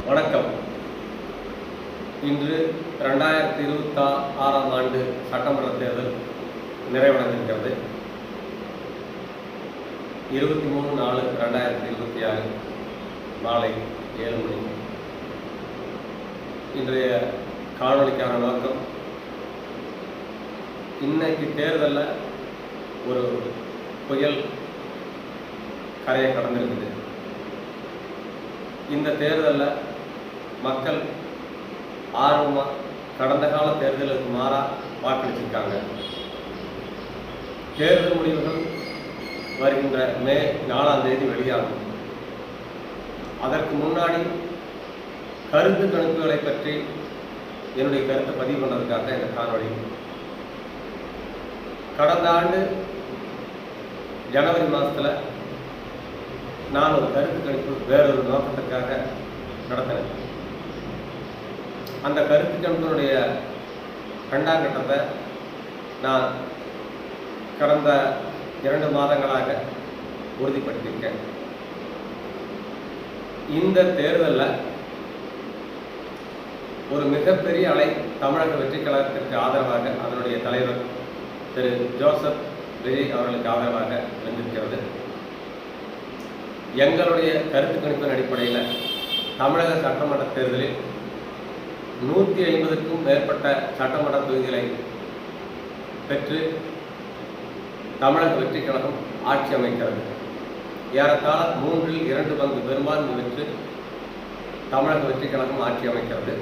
வணக்கம். இன்று 2026ஆம் ஆண்டு சட்டமன்ற தேர்தல் நிறைவடைந்திருக்கிறது. 23/4/2026 மாலை 7 மணி. இன்றைய காணொலிக்கான நோக்கம், இன்னைக்கு தேர்தலில் ஒரு புயல் கரையை கடந்திருக்குது. இந்த தேர்தலில் மக்கள் ஆர்வமாக கடந்த கால தேர்தலுக்கு மாறாக வாக்களிச்சிருக்காங்க. தேர்தல் முடிவுகள் வருகின்ற மே 4ஆம் தேதி வெளியாகும். அதற்கு முன்னாடி கருத்து கணிப்புகளை பற்றி என்னுடைய கருத்தை பதிவு பண்ணுறதுக்காக இந்த காணொளி. கடந்த ஆண்டு ஜனவரி மாதத்தில் நான் ஒரு கருத்து கணிப்பு வேறொரு நோக்கத்துக்காக நடத்தினேன். அந்த கருத்து கணிப்பினுடைய 2ஆம் கட்டத்தை நான் கடந்த 2 மாதங்களாக உறுதிப்படுத்தியிருக்கேன். இந்த தேர்தலில் ஒரு மிகப்பெரிய அலை தமிழக வெற்றிக் கழகத்திற்கு ஆதரவாக அதனுடைய தலைவர் திரு ஜோசப் விஜய் அவர்களுக்கு ஆதரவாக இருந்திருக்கிறது. எங்களுடைய கருத்து கணிப்பின் அடிப்படையில் தமிழக சட்டமன்ற தேர்தலில் 150க்கும் மேற்பட்ட சட்டமன்ற தொகுதிகளை பெற்று தமிழக வெற்றிக் கழகம் ஆட்சி அமைக்கிறது. ஏறத்தாழ 3/2 பங்கு பெரும்பான்மை பெற்று தமிழக வெற்றிக் கழகம் ஆட்சி அமைக்கிறது.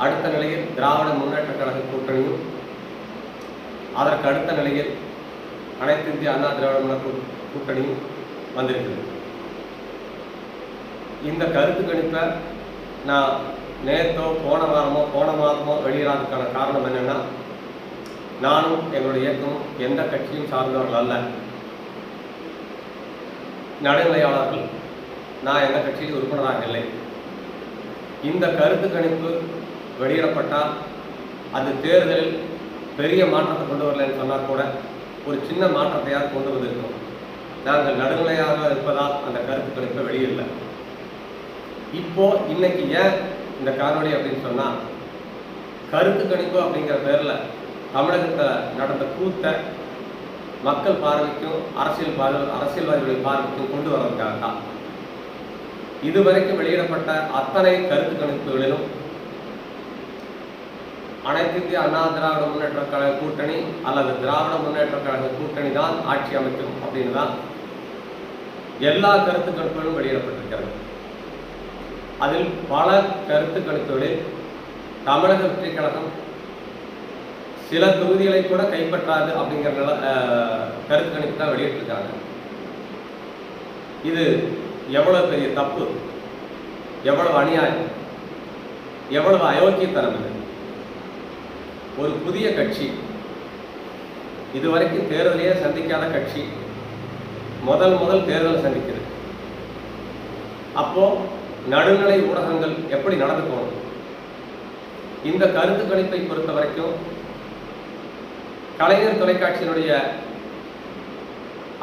அடுத்த நிலையில் திராவிட முன்னேற்ற கழக கூட்டணியும், அதற்கு அடுத்த நிலையில் அனைத்து இந்திய அண்ணா திராவிட முன்னேற்ற கூட்டணியும் வந்திருக்குது. இந்த கருத்து கணிப்பை நான் நேற்றோ போன மாதமோ வெளியிடாததுக்கான காரணம் என்னென்னா, நானும் எங்களுடைய இயக்கமும் எந்த கட்சியும் சார்ந்தவர்கள் அல்ல, நடுநிலையாளர்கள். நான் எந்த கட்சியில் உறுப்பினராக இல்லை. இந்த கருத்து கணிப்பு வெளியிடப்பட்டால் அது தேர்தலில் பெரிய மாற்றத்தை கொண்டு வரலன்னு சொன்னால் கூட ஒரு சின்ன மாற்றத்தையாவது கொண்டு வந்திருக்கோம். நாங்கள் நடுநிலையாக இருப்பதால் அந்த கருத்து கணிப்பை வெளியிடல. இன்னைக்கு ஏன் இந்த காணொலி அப்படின்னு சொன்னால், கருத்து கணிப்பு அப்படிங்கிற பேரில் தமிழகத்தில் நடந்த கூத்தை மக்கள் பார்வைக்கும் அரசியல்வாதிகளுடைய பார்வைக்கும் கொண்டு வர்றதுக்காக தான். இதுவரைக்கும் வெளியிடப்பட்ட அத்தனை கருத்து கணிப்புகளிலும் அனைத்து இந்திய அண்ணா திராவிட முன்னேற்ற கழக கூட்டணி அல்லது திராவிட முன்னேற்ற கழக கூட்டணி தான் ஆட்சி அமைக்கும் அப்படின்னு தான் எல்லா கருத்து கணிப்புகளும் வெளியிடப்பட்டிருக்கிறது. அதில் பல கருத்து கணிப்புகளில் தமிழக வெற்றிக் கழகம் சில தொகுதிகளை கூட கைப்பற்றாது அப்படிங்கிற கருத்து கணிப்பு தான் வெளியிட்டிருக்காங்க. இது எவ்வளவு பெரிய தப்பு, எவ்வளவு அநியாயம், எவ்வளவு அயோக்கியத்தனம்! இது ஒரு புதிய கட்சி, இதுவரைக்கும் தேர்தலையே சந்திக்காத கட்சி முதல் தேர்தல் சந்திக்கிறது. அப்போ நடுநிலை ஊடகங்கள் எப்படி நடந்து போகணும்? இந்த கருத்து கணிப்பை பொறுத்த வரைக்கும் கலைஞர் தொலைக்காட்சியினுடைய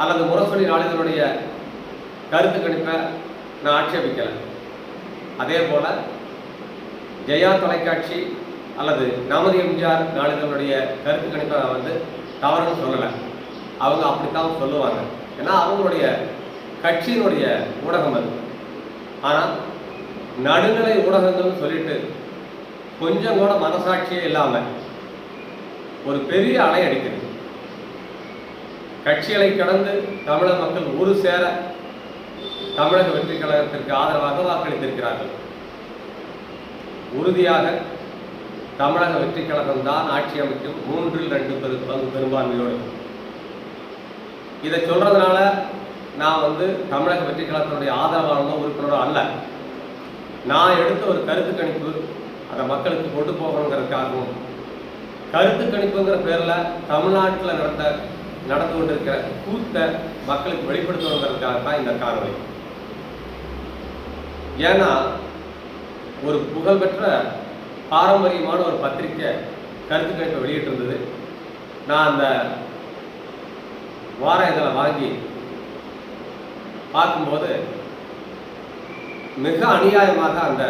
அல்லது முரசொலி நாளிதழுடைய கருத்து கணிப்பை நான் ஆட்சேபிக்கலை. அதே போல ஜெயா தொலைக்காட்சி அல்லது நமது எம்ஜிஆர் நாளிதழுடைய கருத்து கணிப்பை நான் தவறுன்னு சொல்லலை. அவங்க அப்படித்தான் சொல்லுவாங்க, ஏன்னா அவங்களுடைய கட்சியினுடைய ஊடகம் அது. ஆனால் நடுநிலை ஊடகங்கள்னு சொல்லிட்டு கொஞ்சம் கூட மனசாட்சியே இல்லாமல் ஒரு பெரிய அலை அடிக்குது. கட்சிகளை கடந்து தமிழக மக்கள் ஒரு சேர தமிழக வெற்றிக் கழகத்திற்கு ஆதரவாக வாக்களித்திருக்கிறார்கள். உறுதியாக தமிழக வெற்றிக் கழகம் தான் ஆட்சி அமைக்கும் 3/2 பங்கு பெரும்பான்மையோடு. இதை சொல்றதுனால நான் தமிழக வெற்றிக் கழகத்தினுடைய ஆதரவாளனோ உறுப்பினரோ அல்ல. நான் எடுத்த ஒரு கருத்து கணிப்பு அதை மக்களுக்கு கொண்டு போகணுங்கிறதுக்காகவும், கருத்து கணிப்புங்கிற பேரில் தமிழ்நாட்டில் நடந்து கொண்டிருக்கிற கூத்தை மக்களுக்கு வெளிப்படுத்தணுங்கிறதுக்காக தான் இந்த காணொலி. ஏன்னா ஒரு புகழ்பெற்ற பாரம்பரியமான ஒரு பத்திரிக்கை கருத்து கணிப்பை வெளியிட்டிருந்தது. நான் அந்த வார இதழை வாங்கி பார்க்கும்போது மிக அநியாயமாக அந்த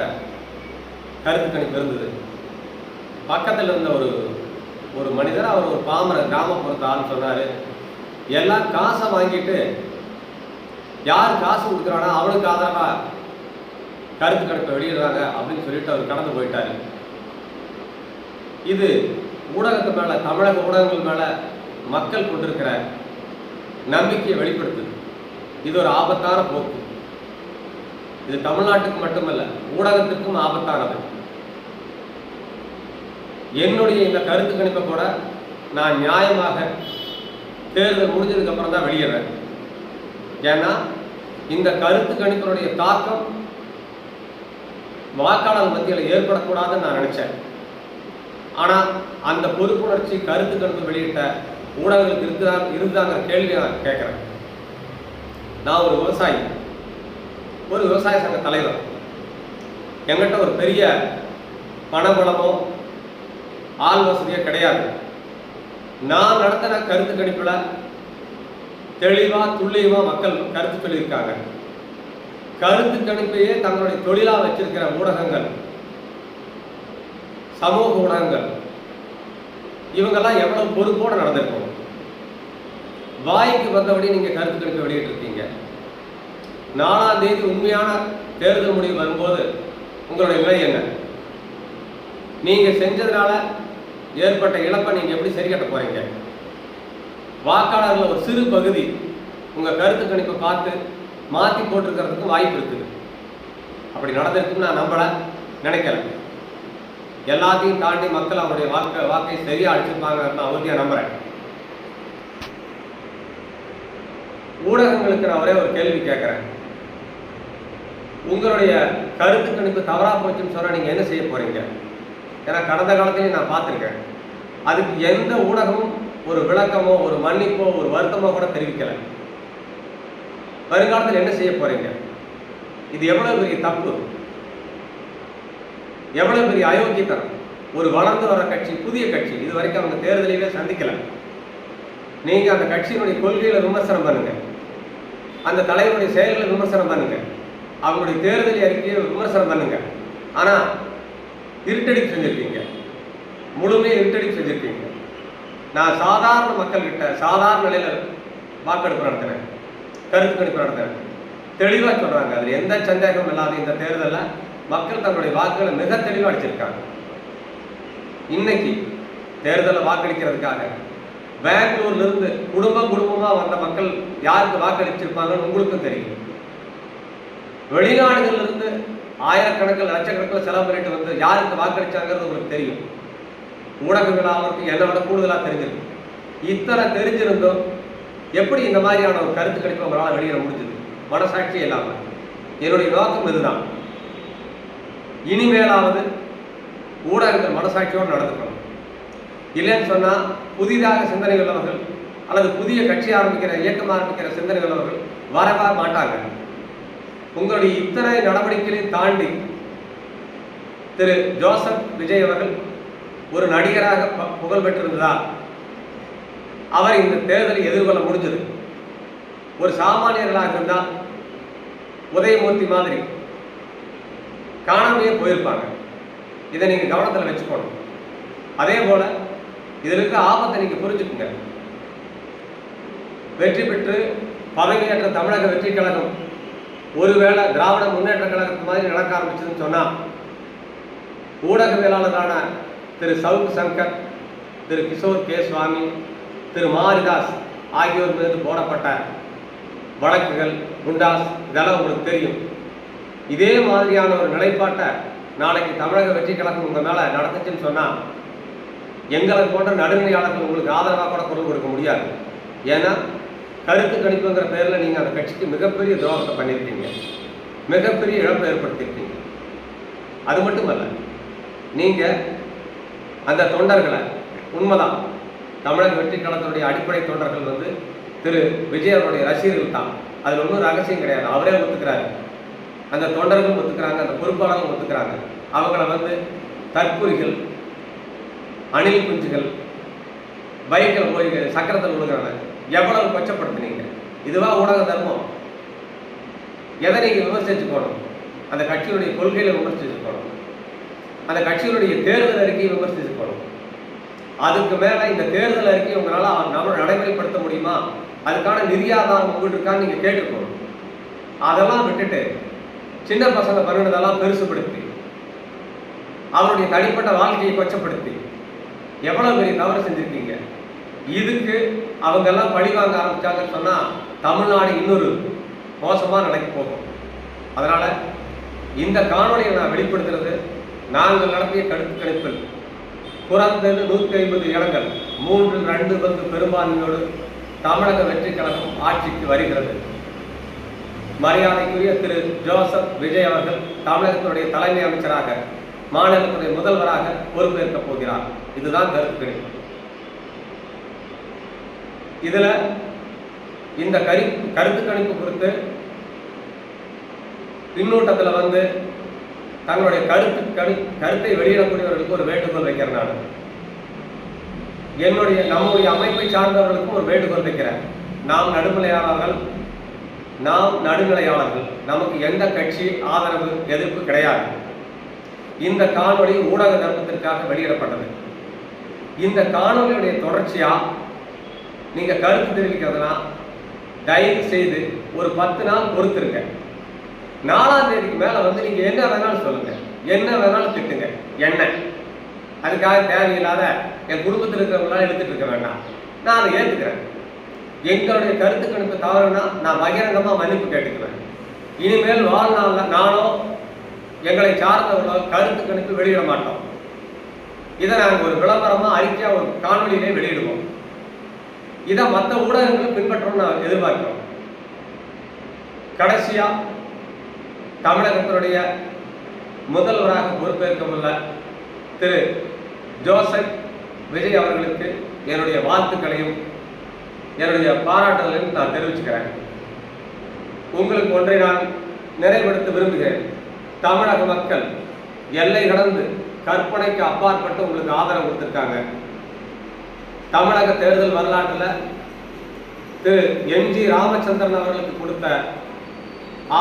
கருத்து கணிப்பு இருந்தது. பக்கத்தில் இருந்த ஒரு மனிதர், அவர் ஒரு பாமர கிராமப்புறத்து ஆள் சொன்னார், எல்லாம் காசை வாங்கிட்டு யார் காசு கொடுக்குறானோ அவனுக்கு ஆதரவாக கருத்து கணிப்பை வெளியிடுறாங்க அப்படின்னு சொல்லிட்டு அவர் கடந்து போயிட்டார். இது ஊடகத்து மேலே, தமிழக ஊடகங்கள் மேலே மக்கள் கொண்டிருக்கிற நம்பிக்கையை வெளிப்படுத்துது. இது ஒரு ஆபத்தான போக்கு. இது தமிழ்நாட்டுக்கு மட்டுமல்ல, ஊடகத்திற்கும் ஆபத்தானது. என்னுடைய இந்த கருத்து கணிப்பை கூட நான் நியாயமாக தேர்தல் முடிஞ்சதுக்கு அப்புறம் தான் வெளியிடுறேன். ஏன்னா இந்த கருத்து கணிப்பினுடைய தாக்கம் வாக்காளர் மத்தியில் ஏற்படக்கூடாதுன்னு நான் நினைச்சேன். ஆனால் அந்த பொறுப்புணர்ச்சி கருத்து கணிப்பு வெளியிட்ட ஊடகங்களுக்கு இருந்தாங்கிற கேள்வி நான் கேட்குறேன். நான் ஒரு விவசாயி, ஒரு விவசாய சங்க தலைவர். என்கிட்ட ஒரு பெரிய பணபலமோ ஆள் வசதியோ கிடையாது. நான் நடத்தின கருத்து கணிப்பில் தெளிவாக துல்லியமாக மக்கள் கருத்து சொல்லியிருக்காங்க. கருத்து கணிப்பையே தங்களுடைய தொழிலாக வச்சிருக்கிற ஊடகங்கள், சமூக ஊடகங்கள், இவங்கெல்லாம் எவ்வளவு பொறுப்போடு நடந்திருக்கும். வாய்க்கு வந்தபடி நீங்கள் கருத்து கணிப்பை வெளியிட்டிருக்கீங்க. 4ஆம் தேதி உண்மையான தேர்தல் முடிவு வரும்போது உங்களுடைய நிலை என்ன? நீங்கள் செஞ்சதுனால ஏற்பட்ட இழப்பை நீங்கள் எப்படி சரி கட்ட போகிறீங்க? வாக்காளர்கள் ஒரு சிறு பகுதி உங்கள் கருத்து கணிப்பை பார்த்து மாற்றி போட்டிருக்கிறதுக்கும் வாய்ப்பு இருக்குது. அப்படி நடந்திருக்குன்னு நான் நம்பலை, நினைக்கல. எல்லாத்தையும் தாண்டி மக்கள் அவருடைய வாக்கை சரியாக அடிச்சிருப்பாங்க நான் உறுதியாக நம்புகிறேன். ஊடகங்களுக்கு நான் ஒரே ஒரு கேள்வி கேட்குறேன். உங்களுடைய கருத்து கணிப்பு தவறாக போச்சுன்னு சொன்னால் நீங்கள் என்ன செய்ய போகிறீங்க? ஏன்னா கடந்த காலத்திலையும் நான் பார்த்துருக்கேன். அதுக்கு எந்த ஊடகமும் ஒரு விளக்கமோ ஒரு மன்னிப்போ ஒரு வருத்தமோ கூட தெரிவிக்கலை. வருங்காலத்தில் என்ன செய்ய போகிறீங்க? இது எவ்வளோ பெரிய தப்பு, எவ்வளோ பெரிய அயோக்கியத்தனம். ஒரு வளர்ந்து வர கட்சி, புதிய கட்சி, இது வரைக்கும் அவங்க தேர்தலையே சந்திக்கலை. நீங்கள் அந்த கட்சியினுடைய கொள்கையில் விமர்சனம் பண்ணுங்க, அந்த தலைவருடைய செயல்களை விமர்சனம் பண்ணுங்க, அவங்களுடைய தேர்தல் அறிக்கையை விமர்சனம் பண்ணுங்க. ஆனால் இருட்டடிப்பு செஞ்சுருக்கீங்க, முழுமையாக இருட்டடிப்பு செஞ்சுருக்கீங்க. நான் சாதாரண மக்கள்கிட்ட சாதாரண நிலையில் வாக்கெடுப்பு நடத்துகிறேன், கருத்து கணிப்பு நடத்துகிறேன். தெளிவாக சொல்கிறாங்க, அதில் எந்த சந்தேகமும் இல்லாத இந்த தேர்தலில் மக்கள் தங்களுடைய வாக்குகளை மிக தெளிவாக அடிச்சிருக்காங்க. இன்னைக்கு தேர்தலில் வாக்களிக்கிறதுக்காக பெங்களூர்லேருந்து குடும்பமாக வந்த மக்கள் யாருக்கு வாக்களிச்சிருப்பாங்கன்னு உங்களுக்கும் தெரியும். வெளிநாடுகளிலிருந்து ஆயிரக்கணக்கில் லட்சக்கணக்கில் செலவு பண்ணிட்டு வந்து யாருக்கு வாக்களிச்சாங்கிறது உங்களுக்கு தெரியும். ஊடகங்களாக என்னை விட கூடுதலாக தெரிஞ்சிருக்கு. இத்தனை தெரிஞ்சிருந்தும் எப்படி இந்த மாதிரியான ஒரு கருத்து கணிப்பு உங்களால் வெளியிட முடிஞ்சது? மனசாட்சி இல்லாமல். என்னுடைய நோக்கம் இதுதான். இனிமேலாவது ஊடகங்கள் மனசாட்சியோடு நடந்துக்கணும். இல்லைன்னு சொன்னால் புதிதாக சிந்தனை உள்ளவர்கள் அல்லது புதிய கட்சி ஆரம்பிக்கிற, இயக்கம் ஆரம்பிக்கிற சிந்தனை உள்ளவர்கள் வரவா மாட்டாங்க. உங்களுடைய இத்தனை நடவடிக்கைகளையும் தாண்டி திரு ஜோசப் விஜய் அவர்கள் ஒரு நடிகராக புகழ் பெற்றிருந்ததால் அவர் இந்த தேர்தலை எதிர்கொள்ள முடிஞ்சது. ஒரு சாமானியர்களாக இருந்தால் உதயமூர்த்தி மாதிரி காணாமையே போயிருப்பாங்க. இதை நீங்கள் கவனத்தில் வச்சுக்கணும். அதே போல் இதில் இருக்க ஆபத்தை நீங்கள் புரிஞ்சுக்குங்க. வெற்றி பெற்று பதவியேற்ற தமிழக வெற்றி கழகம் ஒருவேளை திராவிட முன்னேற்ற கழகத்து மாதிரி நடக்க ஆரம்பிச்சதுன்னு சொன்னால், ஊடகவியலாளரான திரு சவுக்கு சங்கர், திரு கிஷோர் கே சுவாமி, திரு மாரிதாஸ் ஆகியோர் மீது போடப்பட்ட வழக்குகள், குண்டாஸ், இதெல்லாம் உங்களுக்கு தெரியும். இதே மாதிரியான ஒரு நிலைப்பாட்டை நாளைக்கு தமிழக வெற்றி கழகம் உங்கள் மேலே நடந்துச்சுன்னு சொன்னால், எங்களை போன்ற நடுநிலையாளர்கள் உங்களுக்கு ஆதரவாக கூட குரல் கொடுக்க முடியாது. ஏன்னா கருத்து கணிப்புங்கிற பேரில் நீங்கள் அந்த கட்சிக்கு மிகப்பெரிய துரோகத்தை பண்ணியிருக்கீங்க, மிகப்பெரிய இழப்பை ஏற்படுத்தியிருக்கீங்க. அது மட்டுமல்ல, நீங்கள் அந்த தொண்டர்களை, உண்மைதான், தமிழக வெற்றி கழகத்தினுடைய அடிப்படை தொண்டர்கள் வந்து திரு விஜய் அவருடைய ரசிகர்கள் தான். அதில் ஒன்றும் ரகசியம் கிடையாது. அவரே ஒத்துக்கிறாரு, அந்த தொண்டர்களும் ஒத்துக்கிறாங்க, அந்த பொறுப்பாளர்களும் ஒத்துக்கிறாங்க. அவங்கள வந்து தற்குறிகள், அணில் குஞ்சுகள், பைக்கில் போய் சக்கரத்தில் விழுகிறாங்க, எவ்வளவு கொச்சப்படுத்தினீங்க. இதுவா ஊடக தர்மம்? எதை நீங்கள் விமர்சிச்சு போகணும்? அந்த கட்சியினுடைய கொள்கைகளை விமர்சிச்சுக்கணும், அந்த கட்சியினுடைய தேர்தல் அறிக்கையை விமர்சிச்சுக்கணும். அதுக்கு மேலே இந்த தேர்தல் அறிக்கையை உங்களால் நம்ம நடைமுறைப்படுத்த முடியுமா, அதுக்கான நிதி ஆதாரம் உங்கள்கிட்ட இருக்கான்னு நீங்கள் கேட்டுக்கணும். அதெல்லாம் விட்டுட்டு சின்ன பசங்க பண்ணினதெல்லாம் பெருசுப்படுத்தி அவருடைய தனிப்பட்ட வாழ்க்கையை கொச்சப்படுத்தி எவ்வளோ பெரிய தவறு செஞ்சுருக்கீங்க. இதுக்கு அவங்கெல்லாம் பழி வாங்க ஆரம்பித்தாங்கன்னு சொன்னால் தமிழ்நாடு இன்னொரு மோசமாக நடக்க போகும். அதனால் இந்த காணொலியை நான் வெளிப்படுத்துறது, நாங்கள் நடத்திய கருத்து கணிப்பில் குறைந்தது 150 இடங்கள் 3-2 பங்கு பெரும்பான்மையோடு தமிழக வெற்றி கழகம் ஆட்சிக்கு வருகிறது. மரியாதைக்குரிய திரு ஜோசப் விஜய் அவர்கள் தமிழகத்தினுடைய தலைமை அமைச்சராக, மாநிலத்துடைய முதல்வராக பொறுப்பேற்கப் போகிறார். இதுதான் கருத்து கணிப்பு. இதுல இந்த கருத்து கணிப்பு குறித்து பின்னூட்டத்தில் தங்களுடைய கருத்தை வெளியிடக்கூடியவர்களுக்கு ஒரு வேண்டுகோள் வைக்கிறேன். நான் நம்முடைய அமைப்பை சார்ந்தவர்களுக்கும் ஒரு வேண்டுகோள் வைக்கிறேன். நாம் நடுநிலையாளர்கள், நமக்கு எந்த கட்சி ஆதரவு எதிர்ப்பு கிடையாது. இந்த காணொலி ஊடக தர்மத்திற்காக வெளியிடப்பட்டது. இந்த காணொலியுடைய தொடர்ச்சியா நீங்க கருத்து தெரிவிக்கிறதுனா தயவு செய்து ஒரு 10 நாள் பொறுத்திருங்க. 4ஆம் தேதிக்கு மேல நீங்க என்ன வேணாலும் சொல்லுங்க, என்ன வேணாலும் திட்டுங்க. என்ன அதுக்காக தேவையில்லாத என் குடும்பத்தில் இருக்கிறவங்களால எடுத்துட்டு இருக்க வேண்டாம். நான் அதை ஏற்றுக்கிறேன். எங்களுடைய கருத்து கணிப்பு தவறுனா நான் பகிரங்கமா மன்னிப்பு கேட்டுக்குவேன். இனிமேல் வாழ்நாளில் நானோ எங்களை சார்ந்தவர்களோ கருத்து கணிப்பு வெளியிட மாட்டோம். இதை நாங்கள் ஒரு விளம்பரமா அறிக்கையா ஒரு காணொலியிலே வெளியிடுவோம். இதை மற்ற ஊடகங்களும் பின்பற்றணும்னு நான் எதிர்பார்க்கிறோம். கடைசியா தமிழகத்தினுடைய முதல்வராக பொறுப்பேற்க உள்ள திரு ஜோசப் விஜய் அவர்களுக்கு என்னுடைய வாழ்த்துக்களையும் என்னுடைய பாராட்டுதலையும் நான் தெரிவிச்சுக்கிறேன். உங்களுக்கு ஒன்றை நான் நினைவுபடுத்த விரும்புகிறேன். தமிழக மக்கள் எல்லை கடந்து கற்பனைக்கு அப்பாற்பட்டு உங்களுக்கு ஆதரவு கொடுத்திருக்காங்க. தமிழக தேர்தல் வரலாற்றில் திரு எம்ஜி ராமச்சந்திரன் அவர்களுக்கு கொடுத்த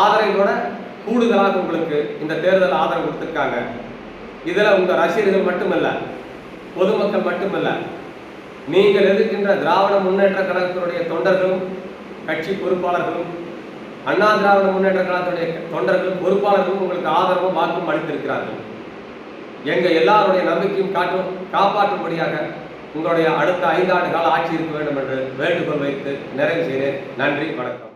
ஆதரவோட கூடுதலாக உங்களுக்கு இந்த தேர்தல் ஆதரவு கொடுத்திருக்காங்க. இதில் உங்கள் ரசிகர்கள் மட்டுமல்ல, பொதுமக்கள் மட்டுமல்ல, நீங்கள் எதிர்க்கின்ற திராவிட முன்னேற்ற கழகத்தினுடைய தொண்டர்களும் கட்சி பொறுப்பாளர்களும், அண்ணா திராவிட முன்னேற்ற கழகத்தினுடைய தொண்டர்களும் பொறுப்பாளர்களும் உங்களுக்கு ஆதரவும் வாக்கும் அளித்திருக்கிறார்கள். எங்கள் எல்லாருடைய நம்பிக்கையும் காப்பாற்றும்படியாக உங்களுடைய அடுத்த 5 ஆண்டு கால ஆட்சி இருக்க வேண்டும் என்று வேண்டுகோள் வைத்து நிறைவு செய்கிறேன். நன்றி, வணக்கம்.